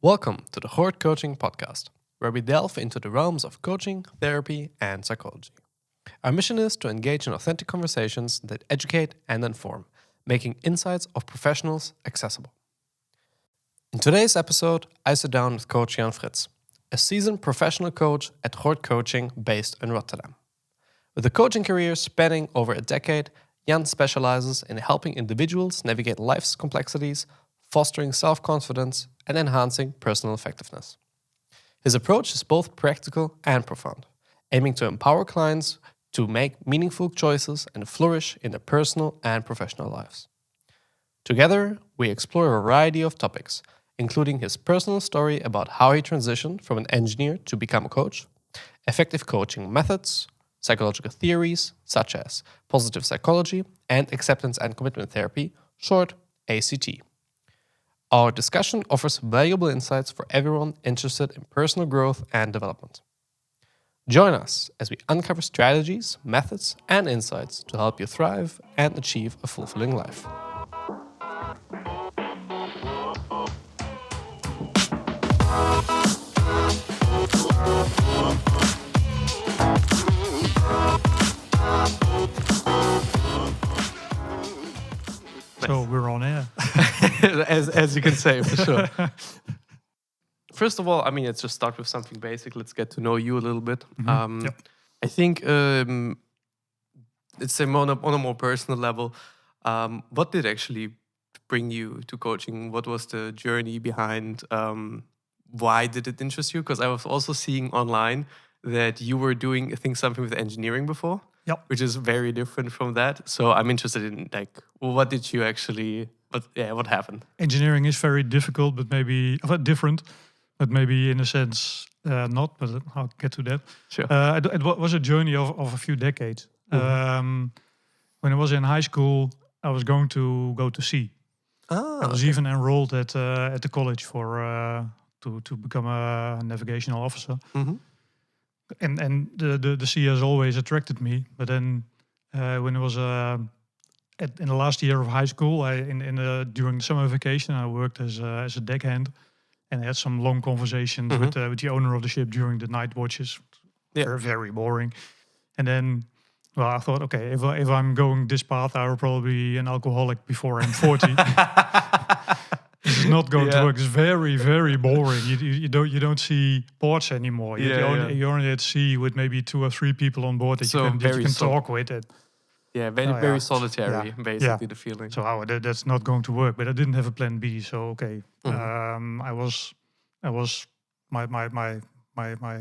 Welcome to the GORTcoaching podcast, where we delve into the realms of coaching, therapy, and psychology. Our mission is to engage in authentic conversations that educate and inform, making insights of professionals accessible. In today's episode, I sit down with Coach Jan Frits, a seasoned professional coach at GORTcoaching based in Rotterdam. With a coaching career spanning over a decade, Jan specializes in helping individuals navigate life's complexities, fostering self-confidence, and enhancing personal effectiveness. His approach is both practical and profound, aiming to empower clients to make meaningful choices and flourish in their personal and professional lives. Together, we explore a variety of topics, including his personal story about how he transitioned from an engineer to become a coach, effective coaching methods, psychological theories such as positive psychology and acceptance and commitment therapy, short ACT. Our discussion offers valuable insights for everyone interested in personal growth and development. Join us as we uncover strategies, methods, and insights to help you thrive and achieve a fulfilling life. So we're on air. as you can say, for sure. First of all, let's just start with something basic. Let's get to know you a little bit. Yep. I think it's on a more personal level. What did actually bring you to coaching? What was the journey behind? Why did it interest you? Because I was also seeing online that you were doing, I think, something with engineering before. Yep. Which is very different from that. So I'm interested in what did you actually? What happened? Engineering is very difficult, but maybe different, but maybe in a sense not. But I'll get to that. Sure. It was a journey of a few decades. When I was in high school, I was going to go to sea. I was even enrolled at the college for to become a navigational officer. Mm-hmm. And the sea has always attracted me. But then when I was in the last year of high school, during the summer vacation, I worked as a deckhand, and I had some long conversations with the owner of the ship during the night watches. Yeah. Very, very boring. And then, I thought, okay, if I'm going this path, I will probably be an alcoholic before I'm 40. This is not going to work. It's very, very boring. You don't see ports anymore. You're only at sea with maybe 2 or 3 people on board that you can talk with. Very solitary, basically the feeling. So that's not going to work. But I didn't have a plan B. So okay, my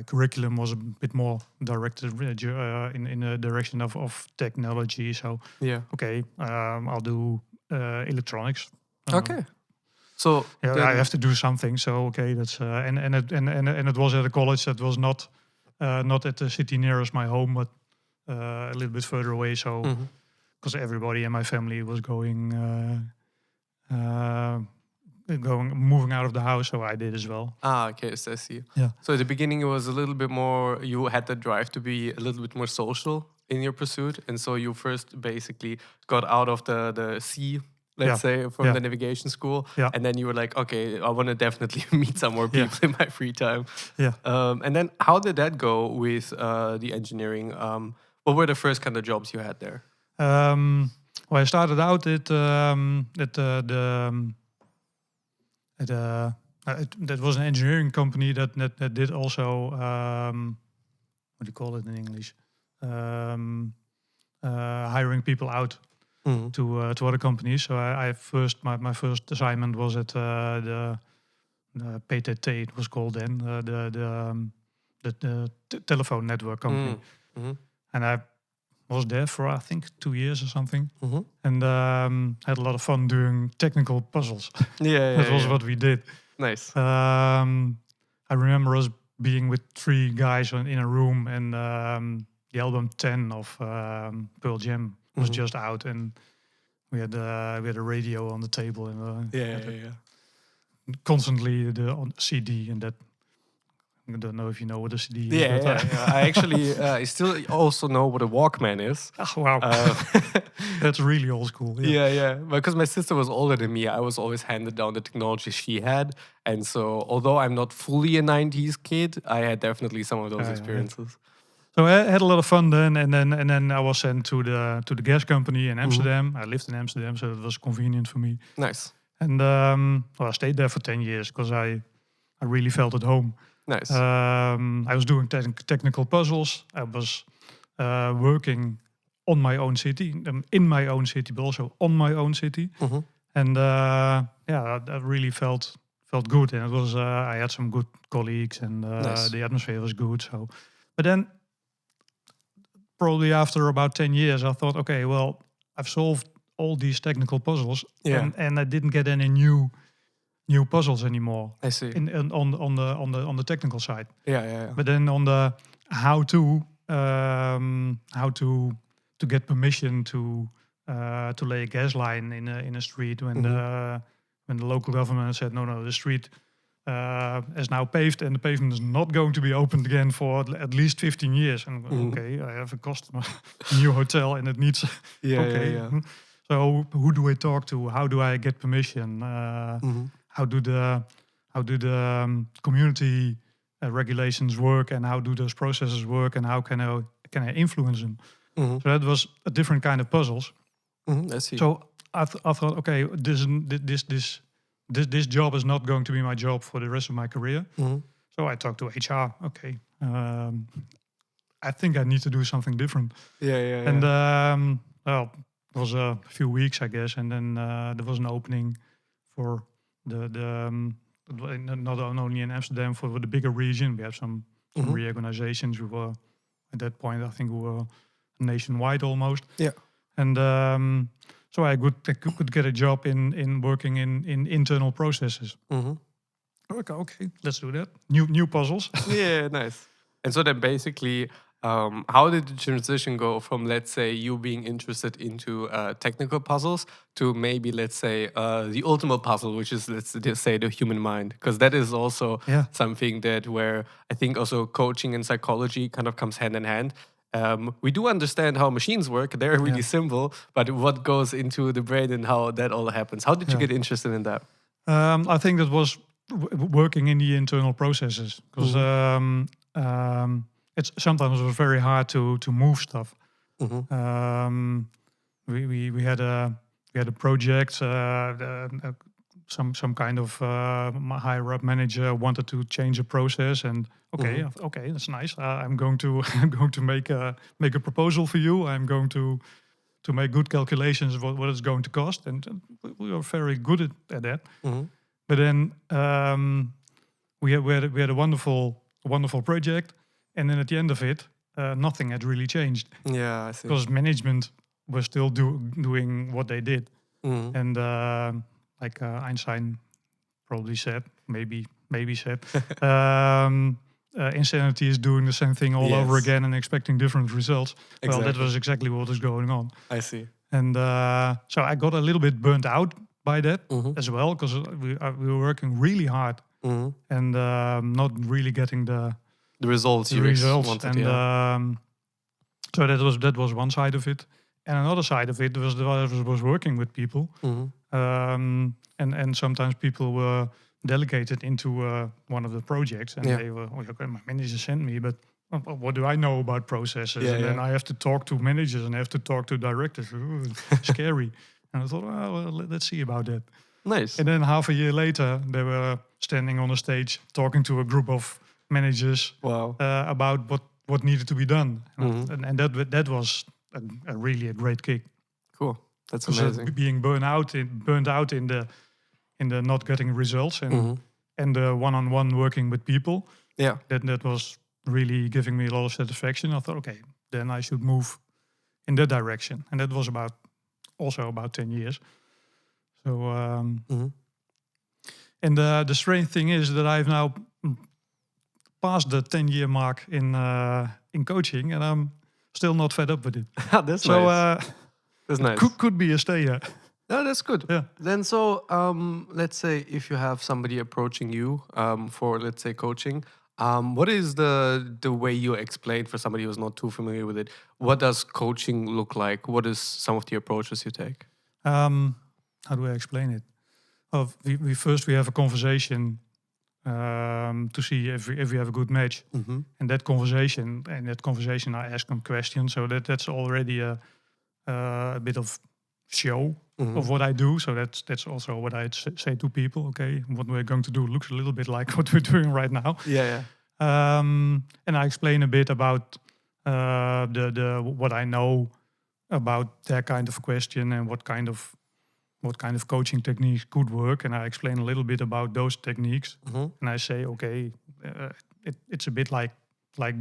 curriculum was a bit more directed in the direction of technology. So okay, I'll do electronics. Okay. So I have to do something. So okay, that's and it was at a college that was not at the city nearest my home, but a little bit further away. So because everybody in my family was moving out of the house, so I did as well. Okay, so I see. Yeah. So at the beginning, it was a little bit more. You had the drive to be a little bit more social in your pursuit, and so you first basically got out of the sea. Let's say from the navigation school, and then you were like, okay, I want to definitely meet some more people in my free time. Yeah. And then how did that go with the engineering? What were the first kind of jobs you had there? I started out that was an engineering company that did also what do you call it in English? Hiring people out. To other companies. So my first assignment was at the PTT. It was called then the telephone network company, and I was there for I think 2 years or something, and had a lot of fun doing technical puzzles. That was what we did. Nice. I remember us being with 3 guys in a room, and the album 10 of Pearl Jam was just out, and we had a radio on the table, and constantly on CD, and that I don't know if you know what a CD is. I actually I still also know what a Walkman is. Oh, wow. That's really old school. Yeah. Because my sister was older than me, I was always handed down the technology she had. And so, although I'm not fully a 90s kid, I had definitely some of those experiences. So I had a lot of fun then, and then I was sent to the gas company in Amsterdam. I lived in Amsterdam, so it was convenient for me. Nice. And I stayed there for 10 years because I really felt at home. Nice. I was doing technical puzzles. I was working on my own city, in my own city, but also on my own city. And I really felt good. And it was I had some good colleagues, and Nice. the atmosphere was good. So, but then probably after about 10 years, I thought, okay, well, I've solved all these technical puzzles, and I didn't get any new puzzles anymore. I see. On the technical side. Yeah. But then on the how to get permission to lay a gas line in a street when the local government said no, the street is now paved and the pavement is not going to be opened again for at least 15 years. And okay, I have a customer, new hotel, and it needs Yeah. So who do I talk to? How do I get permission? How do the community regulations work, and how do those processes work, and how can I influence them? So that was a different kind of puzzles. I see. So I thought, okay, this job is not going to be my job for the rest of my career. So I talked to HR. Okay, I think I need to do something different. Yeah. And well, it was a few weeks, I guess, and then there was an opening for not only in Amsterdam, for the bigger region. We have some reorganizations. We were at that point, I think we were nationwide almost. Yeah. And so I could get a job in working in internal processes. Okay, let's do that. New puzzles. Yeah, nice. And so then basically, how did the transition go from, let's say, you being interested into technical puzzles to maybe, let's say, the ultimate puzzle, which is, let's just say, the human mind? Because that is also something that where I think also coaching and psychology kind of comes hand in hand. We do understand how machines work. They're really simple, but what goes into the brain and how that all happens? How did you get interested in that? I think that was working in the internal processes, because it's sometimes it was very hard to move stuff. We had a project. Some kind of higher up manager wanted to change a process, and okay, that's nice. I'm going to make a proposal for you. I'm going to make good calculations of what it's going to cost, and we were very good at that. But then we had a wonderful project, and then at the end of it, nothing had really changed. Yeah, I see. Because management was still doing what they did, and like Einstein probably said, maybe said, insanity is doing the same thing all over again and expecting different results. Exactly. Well, that was exactly what was going on. I see. And so I got a little bit burnt out by that as well, because we were working really hard and not really getting the results. Wanted, and so that was one side of it. And another side of it was working with people. And sometimes people were delegated into one of the projects, and they were, okay, my manager sent me, but what do I know about processes? Then I have to talk to managers and I have to talk to directors. Ooh, scary. And I thought, well, let's see about that. Nice. And then half a year later, they were standing on a stage talking to a group of managers about what needed to be done. And that was really a great kick. Cool. That's amazing. Being burned out in the not getting results and the one-on-one working with people. Yeah. That was really giving me a lot of satisfaction. I thought, okay, then I should move in that direction. And that was about 10 years. So and the strange thing is that I've now passed the 10-year mark in coaching, and I'm still not fed up with it. That's nice. That's nice. Could be a stayer. No, that's good. Yeah. Then so let's say if you have somebody approaching you for, let's say, coaching, What is the way you explain for somebody who's not too familiar with it? What does coaching look like? What is some of the approaches you take? How do I explain it? Well, we first have a conversation to see if we have a good match. Mm-hmm. And that conversation, I ask them questions. So that's already a bit of show of what I do. So that's also what I say to people. Okay, what we're going to do looks a little bit like what we're doing right now. Yeah. And I explain a bit about the what I know about that kind of question and what kind of coaching techniques could work. And I explain a little bit about those techniques. Mm-hmm. And I say, okay, it's a bit like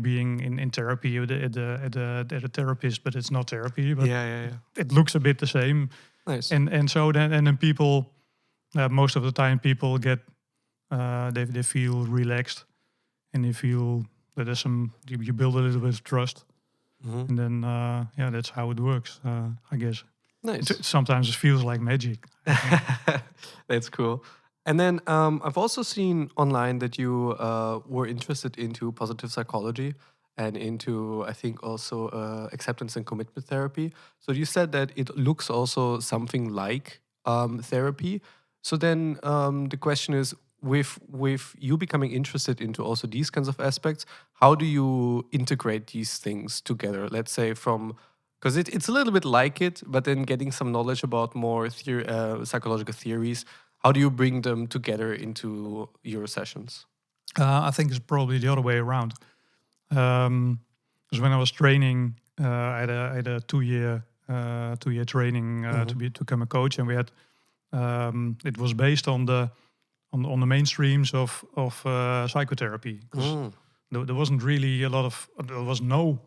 being in therapy at a therapist, but it's not therapy. But Yeah. it looks a bit the same. Nice. And so then people, most of the time, people get they feel relaxed, and they feel that there's you build a little bit of trust, and then that's how it works. I guess. Nice. Sometimes it feels like magic. That's cool. And then I've also seen online that you were interested into positive psychology and into, I think, also acceptance and commitment therapy. So you said that it looks also something like therapy. So then the question is, with you becoming interested into also these kinds of aspects, how do you integrate these things together? Let's say because it's a little bit like it, but then getting some knowledge about more psychological theories. How do you bring them together into your sessions? I think it's probably the other way around. Because when I was training, I had a 2-year training to become a coach, and we had it was based on the mainstreams of psychotherapy. There wasn't really a lot of there was no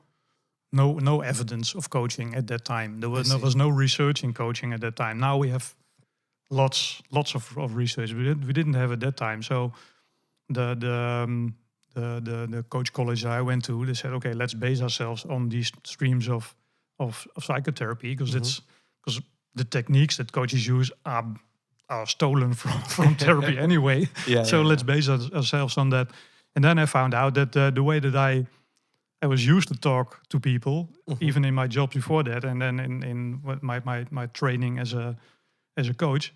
evidence of coaching at that time. There was no research in coaching at that time. Now we have lots of research. We didn't have at that time. So the coach college I went to, they said, okay, let's base ourselves on these streams of psychotherapy, because because the techniques that coaches use are stolen from therapy anyway. Let's base ourselves on that. And then I found out that the way that I was used to talk to people, even in my job before that, and then in my training as a coach,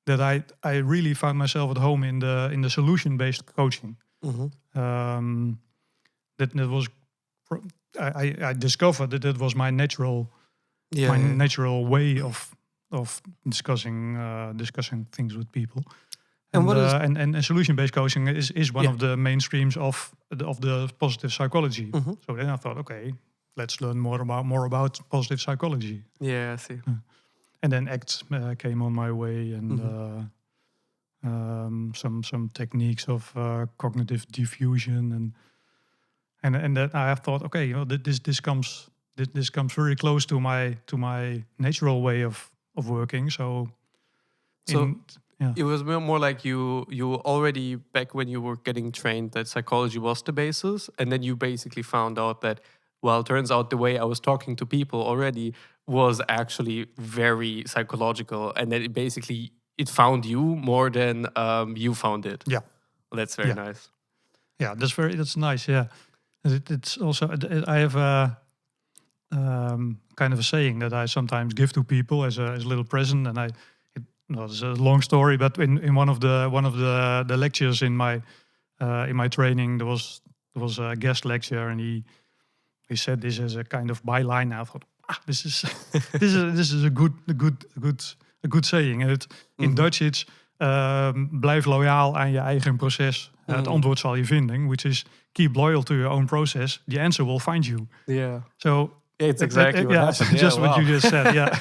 that I really found myself at home in the solution-based coaching. That was I discovered that was my natural natural way of discussing things with people. And solution-based coaching is one of the mainstreams of the positive psychology. So then I thought, okay, let's learn more about positive psychology. Yeah, I see. And then ACT came on my way, and some techniques of cognitive diffusion, and that I thought, okay, this comes very close to my natural way of working. It was more like you already, back when you were getting trained, that psychology was the basis, and then you basically found out that, well, it turns out the way I was talking to people already was actually very psychological, and that it found you more than you found it. Yeah, well, that's very nice. Yeah, that's nice. Yeah, it's also I have a kind of a saying that I sometimes give to people as a little present, and it's a long story, but in one of the lectures in my training, there was a guest lecturer, and he said this as a kind of byline. I thought, this is this is a good saying. And in Dutch it's blijf loyaal aan je eigen proces. Het antwoord zal je vinden, which is keep loyal to your own process. The answer will find you. Yeah. So it's exactly what happened. Just what you just said. Yeah.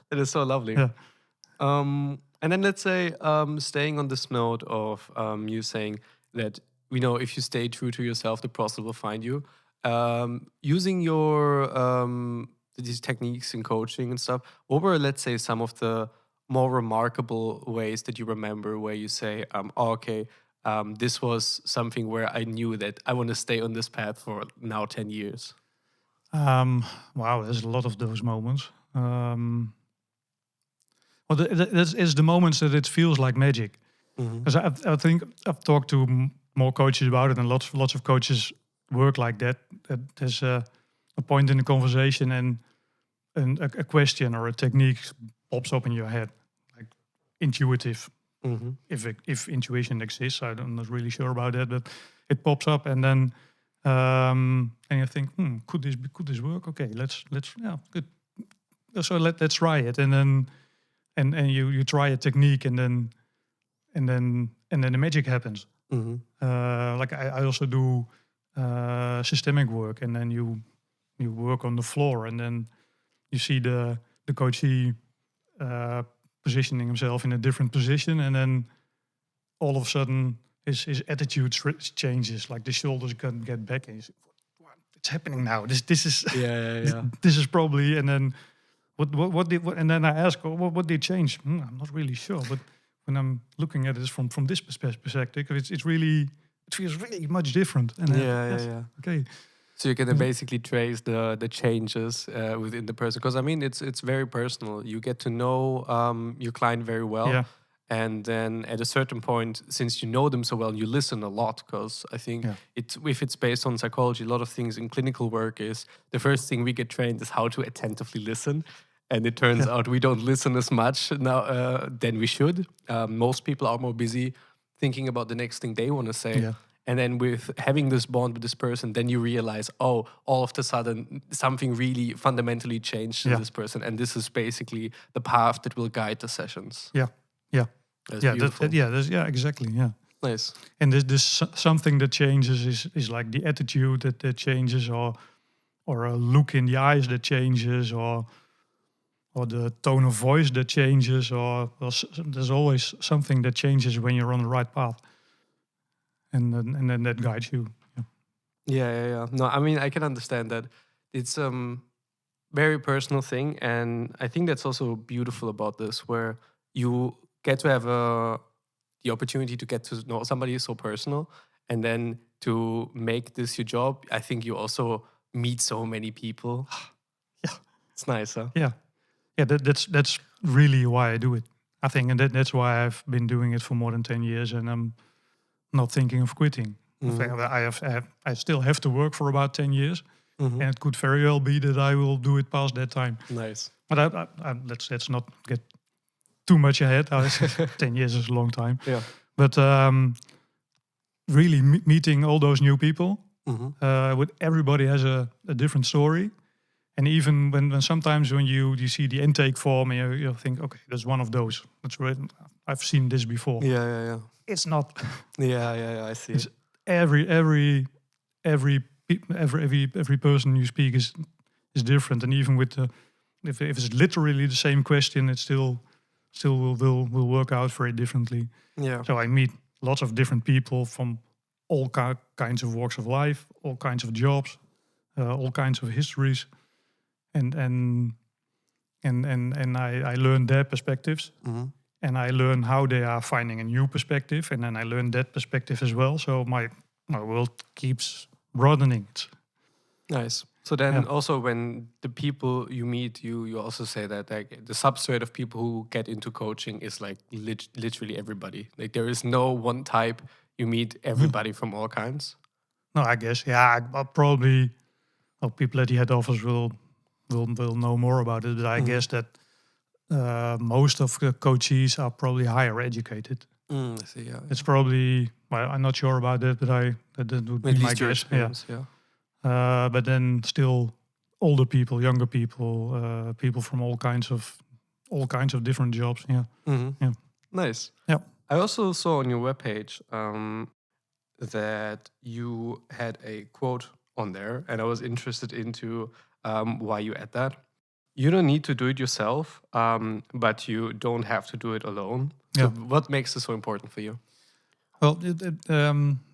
It is so lovely. Yeah. And then let's say, staying on this note of you saying that, if you stay true to yourself, the process will find you. Using your these techniques in coaching and stuff, what were, let's say, some of the more remarkable ways that you remember where you say, this was something where I knew that I want to stay on this path for now 10 years? Wow, there's a lot of those moments. Well, this is the moments that it feels like magic. Because I think I've talked to more coaches about it, and lots of coaches work like that. There's a point in the conversation, and a question or a technique pops up in your head, like intuitive. If intuition exists, I'm not really sure about that, but it pops up, and then and you think, could this work? Okay, let's good. So let's try it, and then and you try a technique, and then the magic happens. Like I also do systemic work, and then you work on the floor, and then you see the coachee positioning himself in a different position, and then all of a sudden his attitude changes, like the shoulders can get back, and you say, "What's happening now? This is this is probably." And then what did and then I ask, what did change? I'm not really sure, but when I'm looking at it from this perspective, it feels really much different. And okay. So you can basically trace the changes within the person, because I mean it's very personal. You get to know your client very well, and then at a certain point, since you know them so well, you listen a lot. Because I think if it's based on psychology, a lot of things in clinical work is the first thing we get trained is how to attentively listen. And it turns out we don't listen as much now than we should. Most people are more busy thinking about the next thing they want to say. Yeah. And then with having this bond with this person, then you realize, all of a sudden, something really fundamentally changed in this person. And this is basically the path that will guide the sessions. Yeah. That's Exactly. Yeah. Nice. And this something that changes is like the attitude that changes, or a look in the eyes that changes, or the tone of voice that changes, or there's always something that changes when you're on the right path, and then that guides you. Yeah. No, I mean, I can understand that. It's very personal thing, and I think that's also beautiful about this, where you get to have the opportunity to get to know somebody so personal, and then to make this your job. I think you also meet so many people. Yeah, it's nice, huh? Yeah. That's really why I do it, I think, and that's why I've been doing it for more than 10 years, and I'm not thinking of quitting. I still have to work for about 10 years, and it could very well be that I will do it past that time. Nice. But let's not get too much ahead. 10 years is a long time. Yeah. But really meeting all those new people, with everybody has a different story. And even when sometimes when you see the intake form, and you think, okay, that's one of those. That's right. I've seen this before. Yeah. It's not. Yeah. I see. It's every person you speak is different, and even with if it's literally the same question, it still will work out very differently. Yeah. So I meet lots of different people from all kinds of walks of life, all kinds of jobs, all kinds of histories, and I learn their perspectives, and I learn how they are finding a new perspective, and then I learn that perspective as well. So my world keeps broadening. Nice. So then also when the people you meet, you also say that like the substrate of people who get into coaching is like literally everybody. Like there is no one type. You meet everybody from all kinds. No, I guess I'll probably people at the head office will know more about it, but I guess that most of the coachees are probably higher educated. I see. Yeah. It's probably I'm not sure about that, but that would be my guess. Yeah. But then still older people, younger people, people from all kinds of different jobs. Yeah. Yeah. Nice. Yeah. I also saw on your webpage that you had a quote on there, and I was interested into why you add that. You don't need to do it yourself, but you don't have to do it alone. So what makes this so important for you? Well,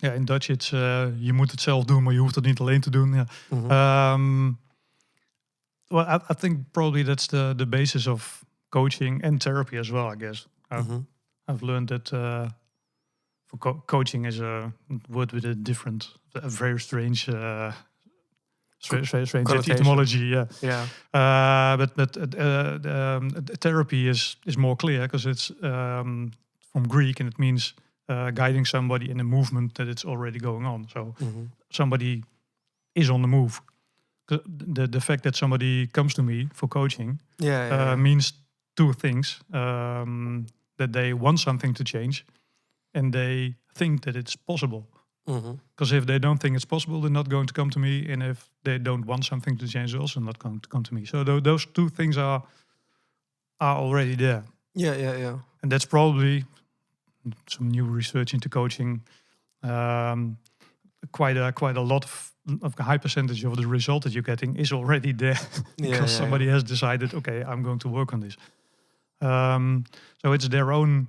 in Dutch it's je moet het zelf doen, maar je hoeft het niet alleen te doen. Yeah. Well, I think probably that's the basis of coaching and therapy as well, I guess. I've learned that for coaching is a word with a very strange etymology. Yeah. But therapy is more clear because it's from Greek, and it means guiding somebody in a movement that it's already going on. So Mm-hmm. somebody is on the move. The fact that somebody comes to me for coaching means two things: that they want something to change, and they think that it's possible. Mm-hmm. Because if they don't think it's possible, they're not going to come to me. And if they don't want something to change, they're also not going to come to me. So those two things are already there. Yeah. And that's probably some new research into coaching. Quite a lot of a high percentage of the result that you're getting is already there because somebody has decided, okay, I'm going to work on this. So it's their own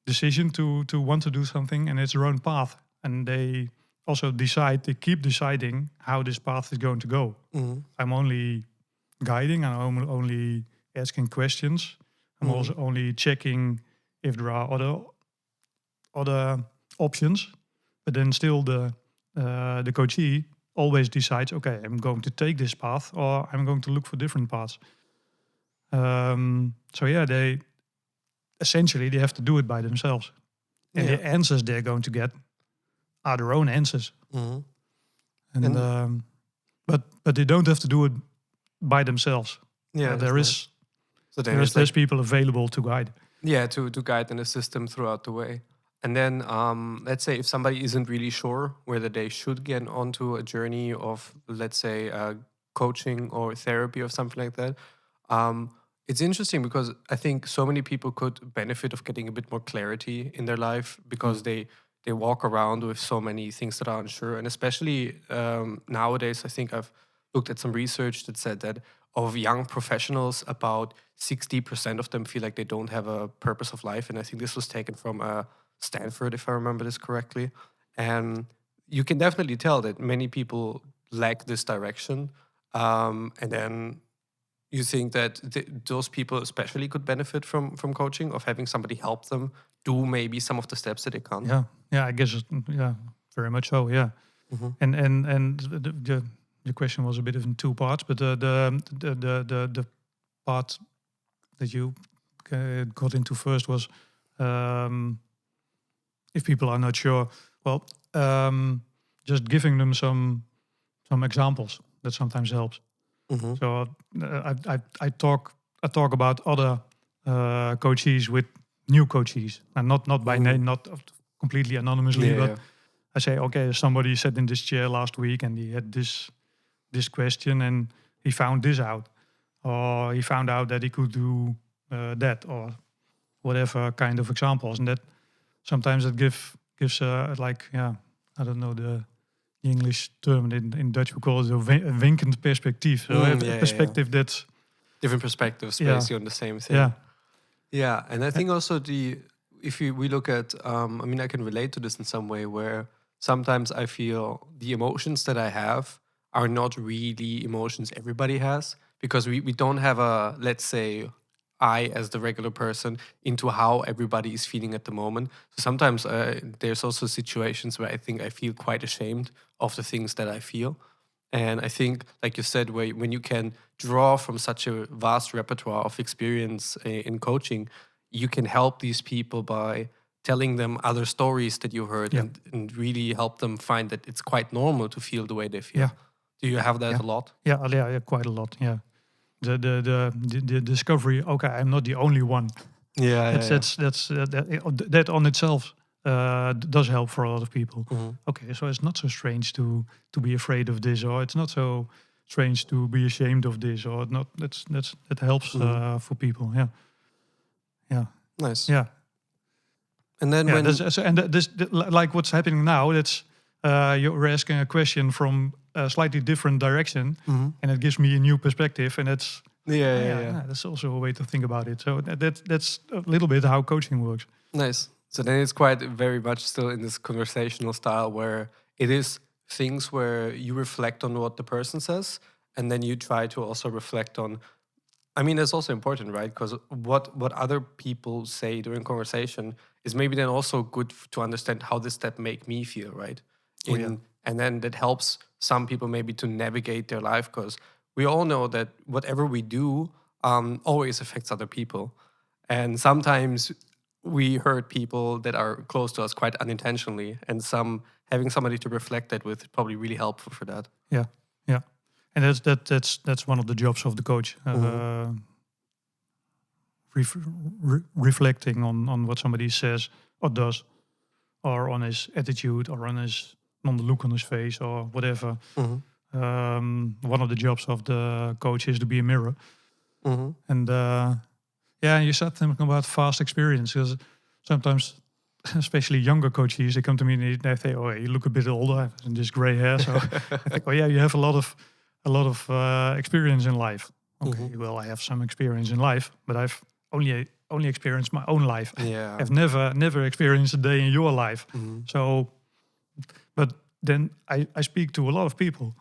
decision to want to do something, and it's their own path. And they also they keep deciding how this path is going to go. Mm-hmm. I'm only guiding, and I'm only asking questions. I'm also only checking if there are other options. But then still the coachee always decides, okay, I'm going to take this path, or I'm going to look for different paths. So yeah, they have to do it by themselves. And the answers they're going to get are their own answers. Mm-hmm. And but they don't have to do it by themselves. Yeah, there's people available to guide. Yeah, to guide and assist them throughout the way. And then let's say if somebody isn't really sure whether they should get onto a journey of, let's say, coaching or therapy or something like that, it's interesting because I think so many people could benefit of getting a bit more clarity in their life because they walk around with so many things that are unsure. And especially nowadays, I think I've looked at some research that said that of young professionals, about 60% of them feel like they don't have a purpose of life. And I think this was taken from Stanford, if I remember this correctly. And you can definitely tell that many people lack this direction. And then you think that those people especially could benefit from coaching, of having somebody help them do maybe some of the steps that they can't. Yeah, I guess very much so. Yeah, and the question was a bit in two parts, but the part that you got into first was if people are not sure, well, just giving them some examples that sometimes helps. Mm-hmm. So I talk about other coachees with new coachees, and not by name, not completely anonymously, but I say, okay, somebody sat in this chair last week and he had this question and he found this out, or he found out that he could do that, or whatever kind of examples, and that sometimes it gives I don't know the English term. In Dutch we call it a winkend perspectief. So a perspective that's different perspectives basically on the same thing. Yeah, and I think also if we look at, I mean, I can relate to this in some way where sometimes I feel the emotions that I have are not really emotions everybody has, because we don't have a, let's say, I as the regular person into how everybody is feeling at the moment. So sometimes there's also situations where I think I feel quite ashamed of the things that I feel. And I think, like you said, when you can draw from such a vast repertoire of experience in coaching, you can help these people by telling them other stories that you heard and really help them find that it's quite normal to feel the way they feel. Yeah. Do you have that a lot? Yeah, quite a lot. Yeah, the discovery. Okay, I'm not the only one. That on itself does help for a lot of people. Mm-hmm. Okay, so it's not so strange to be afraid of this, or it's not so strange to be ashamed of this, or not. That helps for people. Yeah. Nice. Yeah. And then like what's happening now, that's you're asking a question from a slightly different direction, and it gives me a new perspective, and that's that's also a way to think about it. So that's a little bit how coaching works. Nice. So then it's quite very much still in this conversational style where it is things where you reflect on what the person says, and then you try to also reflect on. I mean, that's also important, right? Because what other people say during conversation is maybe then also good to understand how does that make me feel, right? And then that helps some people maybe to navigate their life, because we all know that whatever we do always affects other people. And sometimes we hurt people that are close to us quite unintentionally, and having somebody to reflect that with probably really helpful for that. Yeah, yeah, and that's one of the jobs of the coach. Reflecting on what somebody says or does, or on his attitude, or on the look on his face, or whatever. One of the jobs of the coach is to be a mirror. And you said something about fast experience, because sometimes, especially younger coaches, they come to me and they say, "Oh, you look a bit older and this gray hair." So I think, "Oh yeah, you have a lot of experience in life." Okay, well, I have some experience in life, but I've only experienced my own life. Yeah. I've never experienced a day in your life. So, but then I speak to a lot of people,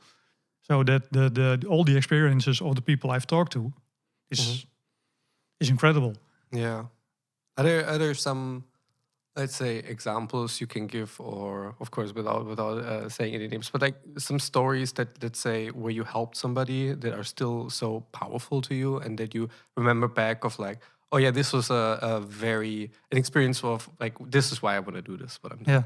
so that the all the experiences of the people I've talked to is incredible. Yeah. Are there some, let's say, examples you can give, or of course without saying any names, but like some stories that, let's say, where you helped somebody that are still so powerful to you, and that you remember back of like, oh yeah, this was an experience of like, this is why I want to do this, what I'm doing.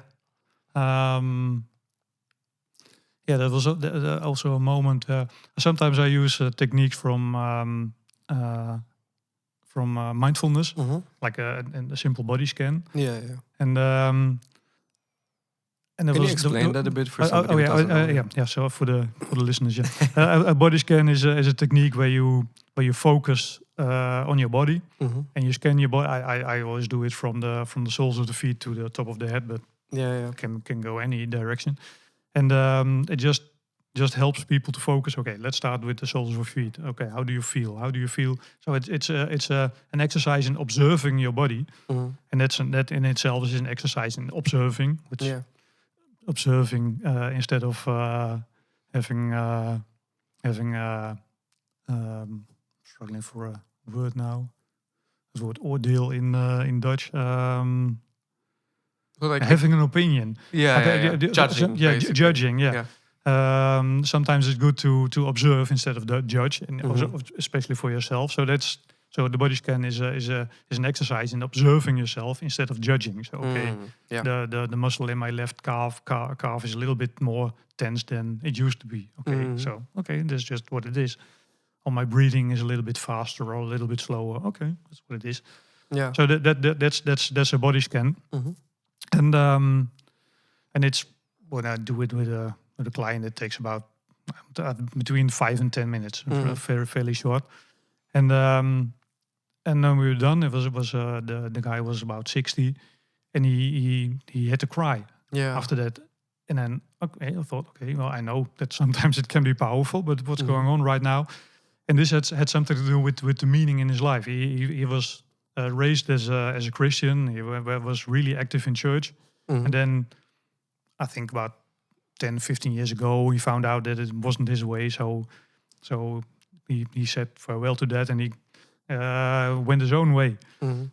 That was also a moment. Sometimes I use techniques from mindfulness, like a simple body scan. Yeah. And can you explain that a bit for somebody who doesn't know? Yeah. So for the listeners, a body scan is a technique where you focus on your body, and you scan your body. I always do it from the soles of the feet to the top of the head, but can go any direction. And it just helps people to focus. Okay, let's start with the soles of your feet. Okay, how do you feel? How do you feel? So it's an exercise in observing your body, and that in itself is an exercise in observing, observing instead of having struggling for a word now. Het woord oordeel in Dutch. Like having an opinion. Judging. Judging. Yeah. Sometimes it's good to observe instead of judge, and especially for yourself. So the body scan is an exercise in observing yourself instead of judging. So the muscle in my left calf is a little bit more tense than it used to be. Okay, so that's just what it is. Or my breathing is a little bit faster or a little bit slower. Okay, that's what it is. Yeah. So that's a body scan. And it's when I do it with a client, it takes about between 5 and 10 minutes, fairly short. And then we were done. It was the guy was about 60, and he had to cry after that. And then I thought, well, I know that sometimes it can be powerful, but what's going on right now? And this had something to do with the meaning in his life. He was raised as a Christian. He was really active in church. And then I think about 10, 15 years ago, he found out that it wasn't his way. So he said farewell to that, and he went his own way.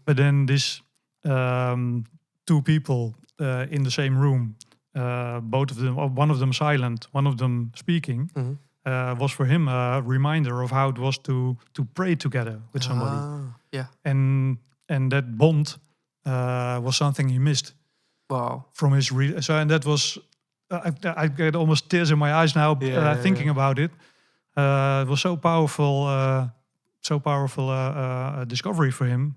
But then this two people in the same room, both of them, or one of them silent, one of them speaking, was for him a reminder of how it was to pray together with somebody. And that bond was something he missed. Wow. From his and that was I get almost tears in my eyes now thinking about it. It was so powerful discovery for him.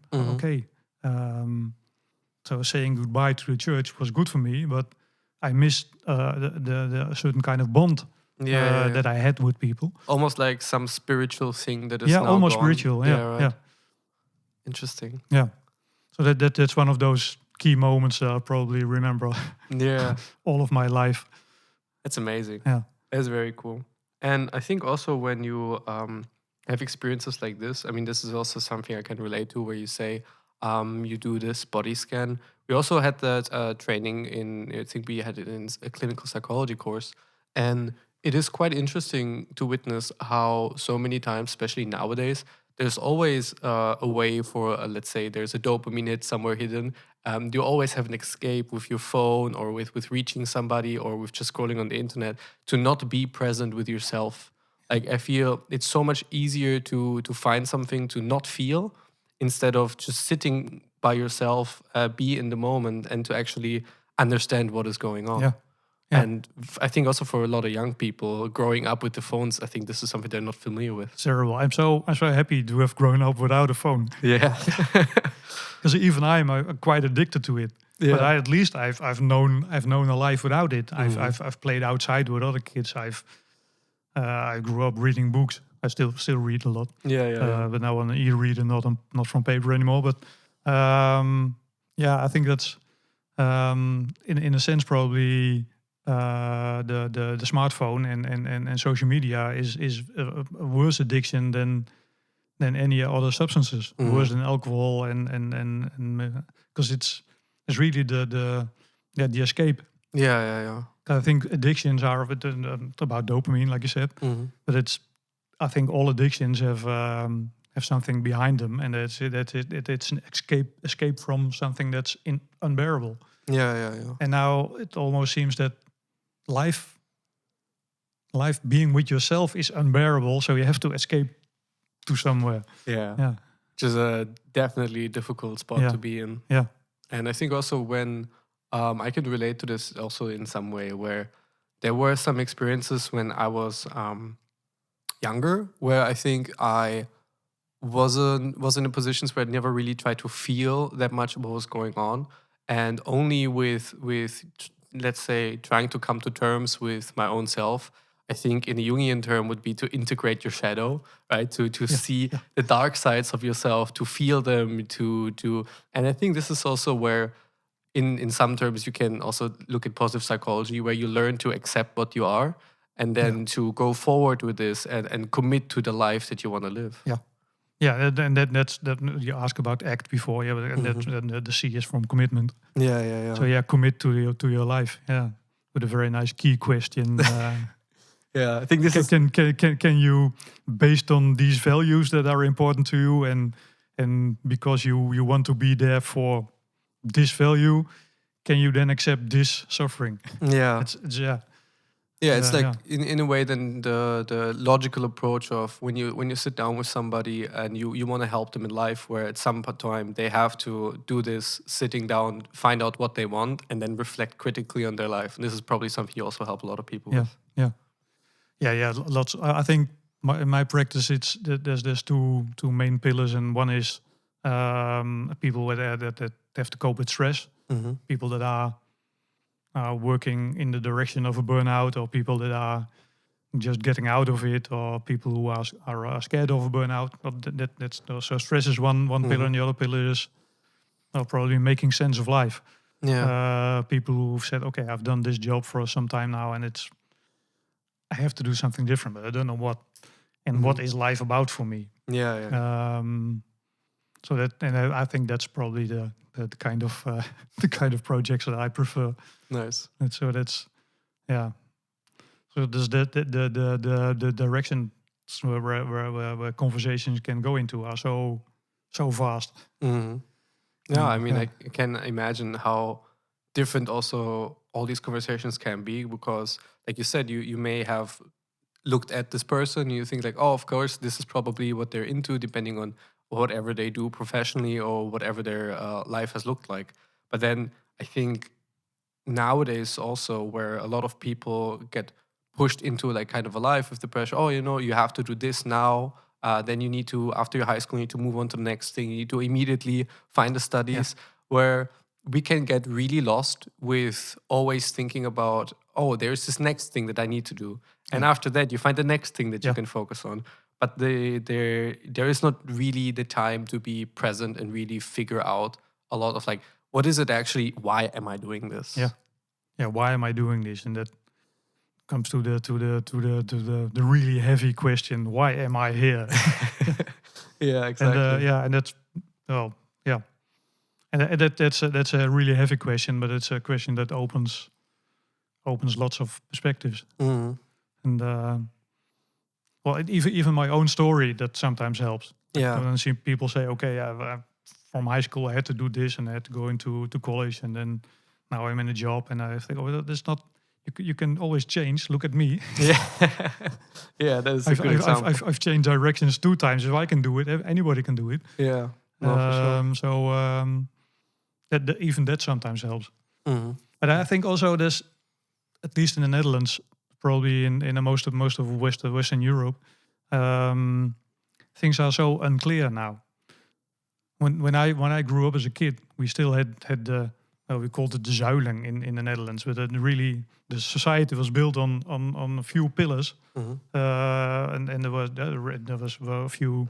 So saying goodbye to the church was good for me, but I missed the certain kind of bond that I had with people. Almost like some spiritual thing that is now almost gone. Spiritual. Yeah. Interesting. Yeah. So that's one of those key moments that I'll probably remember. All of my life. That's amazing. Yeah. That's very cool. And I think also when you have experiences like this, I mean, this is also something I can relate to, where you say you do this body scan. We also had that training I think we had it in a clinical psychology course. And it is quite interesting to witness how so many times, especially nowadays, there's always a way for, let's say, there's a dopamine hit somewhere hidden. You always have an escape with your phone, or with reaching somebody, or with just scrolling on the internet, to not be present with yourself. Like, I feel it's so much easier to find something to not feel, instead of just sitting by yourself, be in the moment, and to actually understand what is going on. Yeah. Yeah. And I think also for a lot of young people growing up with the phones, I think this is something they're not familiar with. Terrible. I'm so happy to have grown up without a phone. Yeah. Because even I'm quite addicted to it. Yeah. But at least I've known a life without it. I've played outside with other kids. I grew up reading books. I still read a lot. Yeah. But now on an e-reader, not from paper anymore. But I think that's in a sense probably the smartphone and social media is a worse addiction than any other substances. Worse than alcohol and because it's really the escape. Yeah. I think addictions are about dopamine, like you said, but I think all addictions have something behind them, and it's an escape from something that's unbearable. Yeah. And now it almost seems that life being with yourself is unbearable, so you have to escape to somewhere. Yeah. Which is a definitely difficult spot to be in. Yeah. And I think also when I can relate to this also in some way, where there were some experiences when I was younger, where I think I was in a positions where I never really tried to feel that much what was going on, and only with let's say trying to come to terms with my own self. I think in a Jungian term would be to integrate your shadow, right? To see the dark sides of yourself, to feel them, and I think this is also where in some terms you can also look at positive psychology, where you learn to accept what you are and then to go forward with this and commit to the life that you want to live. Yeah, and that's you asked about ACT before, and the C is from commitment. Yeah. So commit to your life. Yeah, with a very nice key question. Yeah, I think this can you, based on these values that are important to you, and because you want to be there for this value, can you then accept this suffering? Yeah, it's like in a way then the logical approach of when you sit down with somebody and you want to help them in life, where at some time they have to do this sitting down, find out what they want, and then reflect critically on their life. And this is probably something you also help a lot of people with. Yeah. Lots. I think in my practice, there's two main pillars, and one is people that have to cope with stress. People that are working in the direction of a burnout, or people that are just getting out of it, or people who are scared of a burnout. So stress is one pillar, and the other pillar is probably making sense of life. Yeah, people who've said, okay, I've done this job for some time now, and I have to do something different, but I don't know what. And what is life about for me? Yeah. So I think that's probably the kind of the kind of projects that I prefer. Nice. And so that's So there's the direction where conversations can go into are so vast. Yeah, I mean, I can imagine how different also all these conversations can be, because like you said, you may have looked at this person, you think like, oh, of course, this is probably what they're into, depending on whatever they do professionally or whatever their life has looked like. But then I think nowadays also, where a lot of people get pushed into like kind of a life with the pressure, oh, you have to do this now, then you need to, after your high school, you need to move on to the next thing, you need to immediately find the studies, where we can get really lost with always thinking about, oh, there's this next thing that I need to do. And after that, you find the next thing that you can focus on. But there is not really the time to be present and really figure out a lot of like, what is it actually? Why am I doing this? Yeah. Why am I doing this? And that comes to the really heavy question: why am I here? Yeah, exactly. And that's and that's a really heavy question, but it's a question that opens lots of perspectives. And even my own story, that sometimes helps. Yeah. When I see people say, okay, from high school I had to do this, and I had to go into college, and then now I'm in a job, and I think, oh, that's not. You can always change. Look at me. Yeah, that is a good example. I've changed directions 2 times. If I can do it, anybody can do it. Yeah. No, for sure. Even that sometimes helps. Mhm. But I think also there's, at least in the Netherlands, probably in most of Western Europe, things are so unclear now. When I grew up as a kid, we still had the, we called it the zuiling in the Netherlands, but really the society was built on a few pillars, Mhm. and there was a few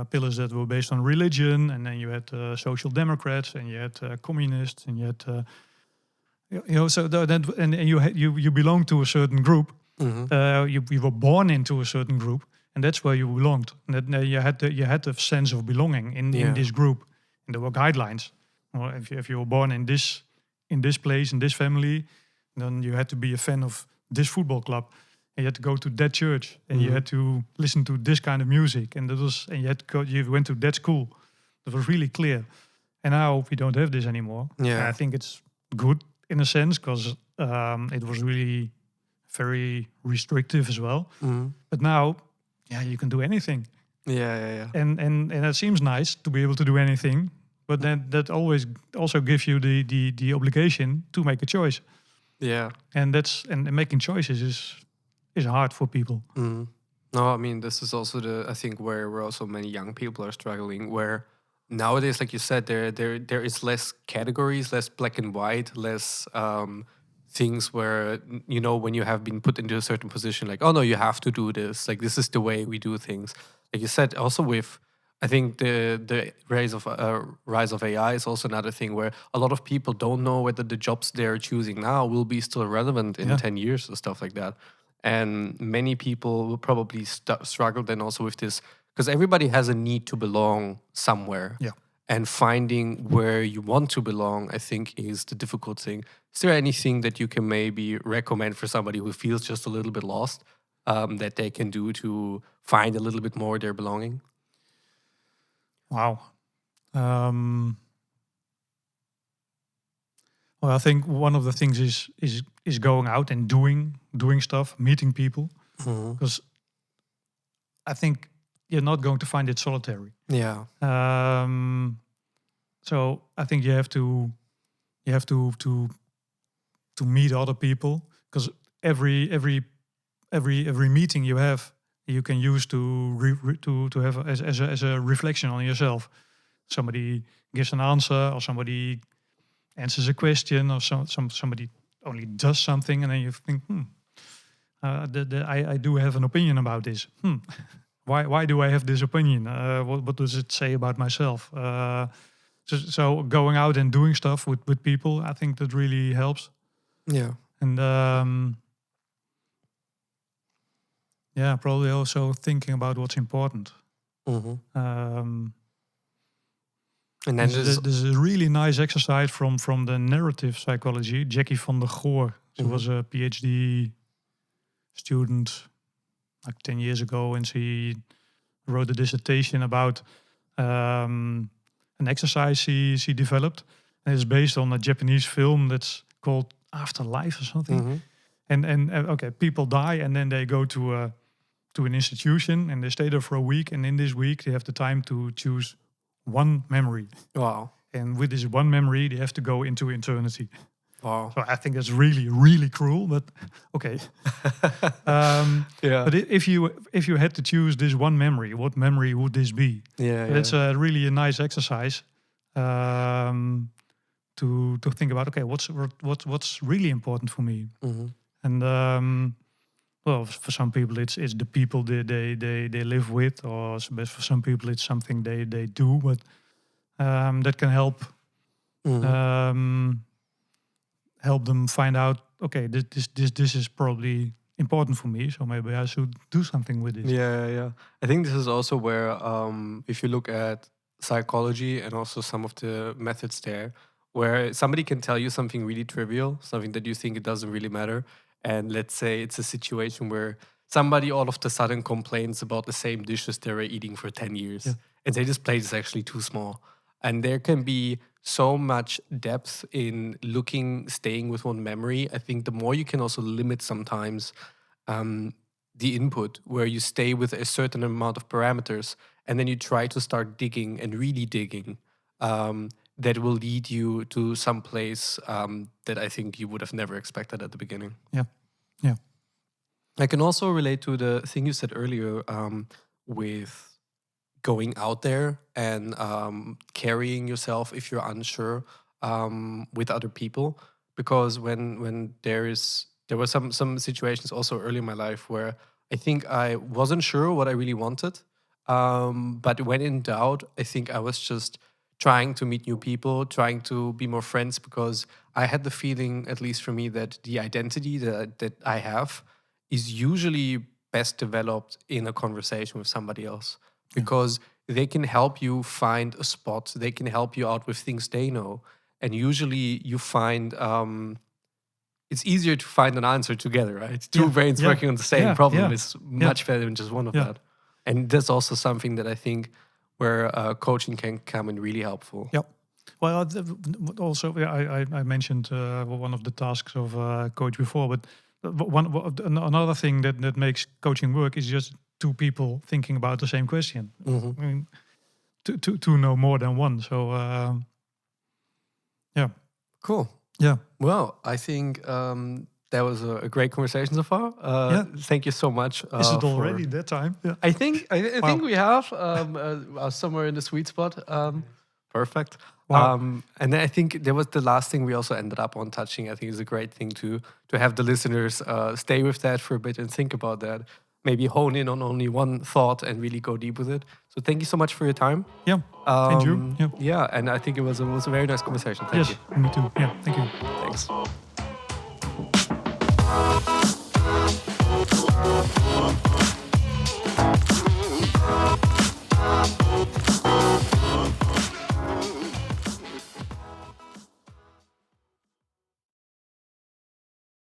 pillars that were based on religion, and then you had social democrats, and you had communists, and you had so you belong to a certain group. Mhm. You were born into a certain group, and that's where you belonged. And that, you had the sense of belonging in Yeah. this group, and there were guidelines. Well, if you were born in this place, in this family, then you had to be a fan of this football club, and you had to go to that church, and you Mhm. had to listen to this kind of music, and you went to that school. That was really clear. And now we don't have this anymore. Yeah. And I think it's good in a sense, because it was really very restrictive as well. Mhm. But now, yeah, you can do anything, Yeah. and it seems nice to be able to do anything. But then that always also gives you the obligation to make a choice, Yeah. and making choices is hard for people. Mhm. No, I mean, this is also I think where also many young people are struggling. Where nowadays, like you said, there is less categories, less black and white, less things where when you have been put into a certain position, like, oh no, you have to do this. Like, this is the way we do things. Like you said, also with, I think the rise of AI is also another thing where a lot of people don't know whether the jobs they're choosing now will be still relevant in Yeah. 10 years or stuff like that. And many people will probably struggle then also with this, because everybody has a need to belong somewhere. Yeah. And finding where you want to belong, I think, is the difficult thing. Is there anything that you can maybe recommend for somebody who feels just a little bit lost, that they can do to find a little bit more their belonging? Wow. Well, I think one of the things is going out and doing stuff, meeting people, Mhm. because I think you're not going to find it solitary. Yeah. So I think you have to meet other people, because every meeting you have, you can use to have as a reflection on yourself. Somebody gives an answer, or somebody answers a question, or somebody only does something, and then you think, I do have an opinion about this. Why do I have this opinion? What does it say about myself? So going out and doing stuff with people, I think that really helps. Yeah. And probably also thinking about what's important. Hmm. And then There's a really nice exercise from the narrative psychology, Jackie van der Goor. She Mhm. was a PhD student like 10 years ago, and she wrote a dissertation about an exercise she developed. And it's based on a Japanese film that's called Afterlife or something. Mhm. And okay, people die, and then they go to an institution, and they stay there for a week. And in this week, they have the time to choose one memory. Wow. And with this one memory, they have to go into eternity. Wow. So I think that's really, really cruel, but okay. Yeah. But if you had to choose this one memory, what memory would this be? Yeah. It's really a nice exercise to think about. Okay, what's really important for me? Mhm. And well, for some people it's the people they live with, or for some people it's something they do, but that can help Mhm. help them find out. Okay, this is probably important for me, so maybe I should do something with this. Yeah. I think this is also where, if you look at psychology and also some of the methods there, where somebody can tell you something really trivial, something that you think it doesn't really matter. And let's say it's a situation where somebody all of a sudden complains about the same dishes they were eating for 10 years. Yeah. And say this plate is actually too small. And there can be so much depth in staying with one memory. I think the more you can also limit sometimes, um, the input, where you stay with a certain amount of parameters and then you try to start digging and really digging, that will lead you to some place that I think you would have never expected at the beginning. Yeah. Yeah. I can also relate to the thing you said earlier with going out there and carrying yourself if you're unsure with other people. Because when there were some situations also early in my life where I think I wasn't sure what I really wanted. But when in doubt, I think I was just trying to meet new people, trying to be more friends, because I had the feeling, at least for me, that the identity that I have is usually best developed in a conversation with somebody else, because they can help you find a spot, they can help you out with things they know. And usually you find it's easier to find an answer together, right? Two brains working on the same problem is much better than just one of that. And that's also something that I think where coaching can come in really helpful. Yep. Well, also I mentioned one of the tasks of coach before, but another thing that makes coaching work is just two people thinking about the same question. I mean, to know more than one. So yeah, cool. Yeah. Well, I think that was a great conversation so far. Thank you so much. Is it already that time? Yeah. I think think we have somewhere in the sweet spot. Perfect. Wow. And then I think there was the last thing we also ended up on touching. I think is a great thing to have the listeners stay with that for a bit and think about that. Maybe hone in on only one thought and really go deep with it. So thank you so much for your time. Yeah. Thank you. Yeah. Yeah, and I think it was a very nice conversation. Thank you. Me too. Yeah. Thank you. Thanks.